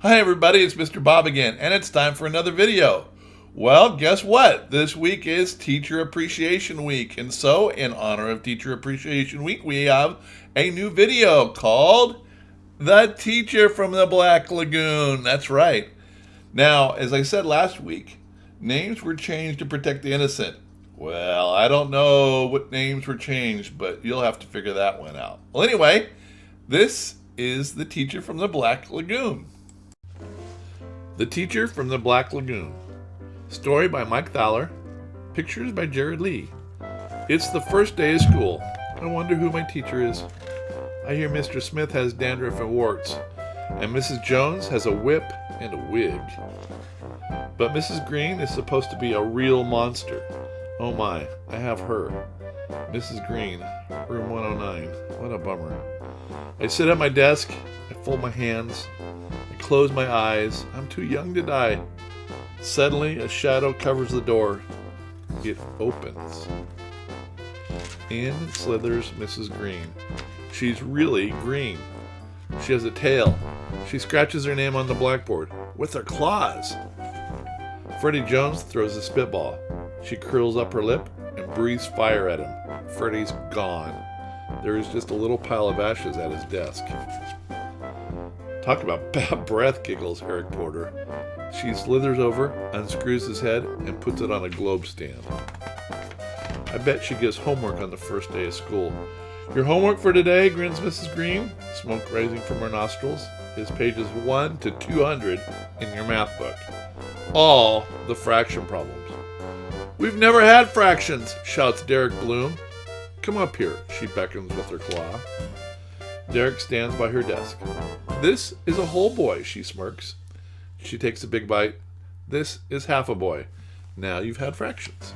Hi everybody, it's Mr. Bob again, and it's time for another video. Well, guess what? This week is Teacher Appreciation Week, and so in honor of Teacher Appreciation Week, we have a new video called The Teacher from the Black Lagoon. That's right. Now, as I said last week, names were changed to protect the innocent. Well, I don't know what names were changed, but you'll have to figure that one out. Well, anyway, this is The Teacher from the Black Lagoon. The Teacher from the Black Lagoon. Story by Mike Thaler. Pictures by Jared Lee. It's the first day of school. I wonder who my teacher is. I hear Mr. Smith has dandruff and warts, and Mrs. Jones has a whip and a wig. But Mrs. Green is supposed to be a real monster. Oh my, I have her. Mrs. Green, room 109. What a bummer. I sit at my desk, I fold my hands, I close my eyes. I'm too young to die. Suddenly, a shadow covers the door. It opens. In slithers Mrs. Green. She's really green. She has a tail. She scratches her name on the blackboard with her claws. Freddie Jones throws a spitball. She curls up her lip and breathes fire at him. Freddie's gone. There is just a little pile of ashes at his desk. Talk about bad breath, giggles Eric Porter. She slithers over, unscrews his head, and puts it on a globe stand. I bet she gives homework on the first day of school. Your homework for today, grins Mrs. Green, smoke rising from her nostrils, is pages 1 to 200 in your math book. All the fraction problems. We've never had fractions, shouts Derek Bloom. Come up here, she beckons with her claw. Derek stands by her desk. This is a whole boy, she smirks. She takes a big bite. This is half a boy. Now you've had fractions.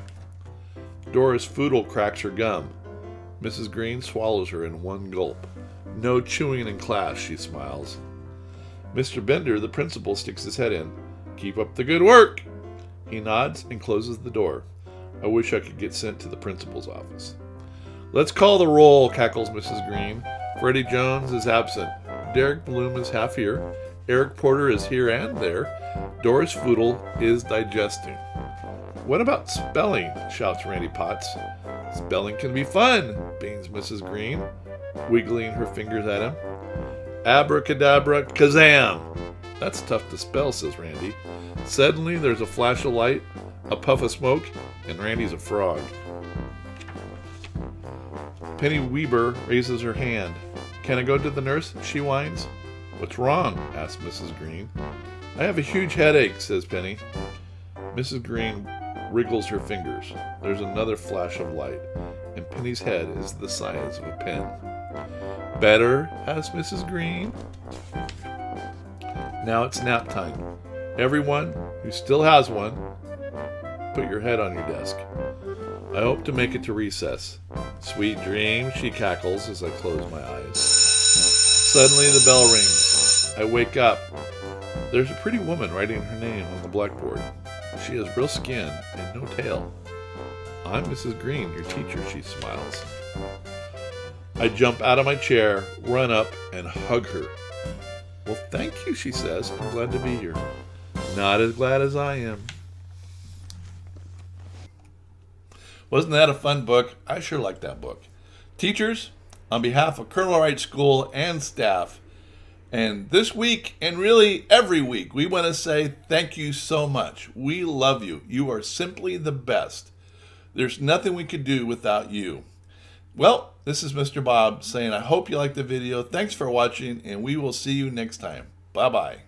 Doris Foodle cracks her gum. Mrs. Green swallows her in one gulp. No chewing in class, she smiles. Mr. Bender, the principal, sticks his head in. Keep up the good work. He nods and closes the door. I wish I could get sent to the principal's office. Let's call the roll, cackles Mrs. Green. Freddie Jones is absent. Derek Bloom is half here. Eric Porter is here and there. Doris Foodle is digesting. What about spelling? Shouts Randy Potts. Spelling can be fun, beans Mrs. Green, wiggling her fingers at him. Abracadabra kazam! That's tough to spell, says Randy. Suddenly there's a flash of light, a puff of smoke, and Randy's a frog. Penny Weber raises her hand. Can I go to the nurse? She whines. What's wrong? asks Mrs. Green. I have a huge headache, says Penny. Mrs. Green wriggles her fingers. There's another flash of light, and Penny's head is the size of a pen. Better? asks Mrs. Green. Now it's nap time. Everyone who still has one, put your head on your desk. I hope to make it to recess. Sweet dreams, she cackles as I close my eyes. Suddenly the bell rings. I wake up. There's a pretty woman writing her name on the blackboard. She has real skin and no tail. I'm Mrs. Green, your teacher, she smiles. I jump out of my chair, run up, and hug her. Well, thank you, she says. I'm glad to be here. Not as glad as I am. Wasn't that a fun book? I sure like that book. Teachers, on behalf of Colonel Wright School and staff, and this week, and really every week, we want to say thank you so much. We love you. You are simply the best. There's nothing we could do without you. Well, this is Mr. Bob saying I hope you liked the video. Thanks for watching, and we will see you next time. Bye-bye.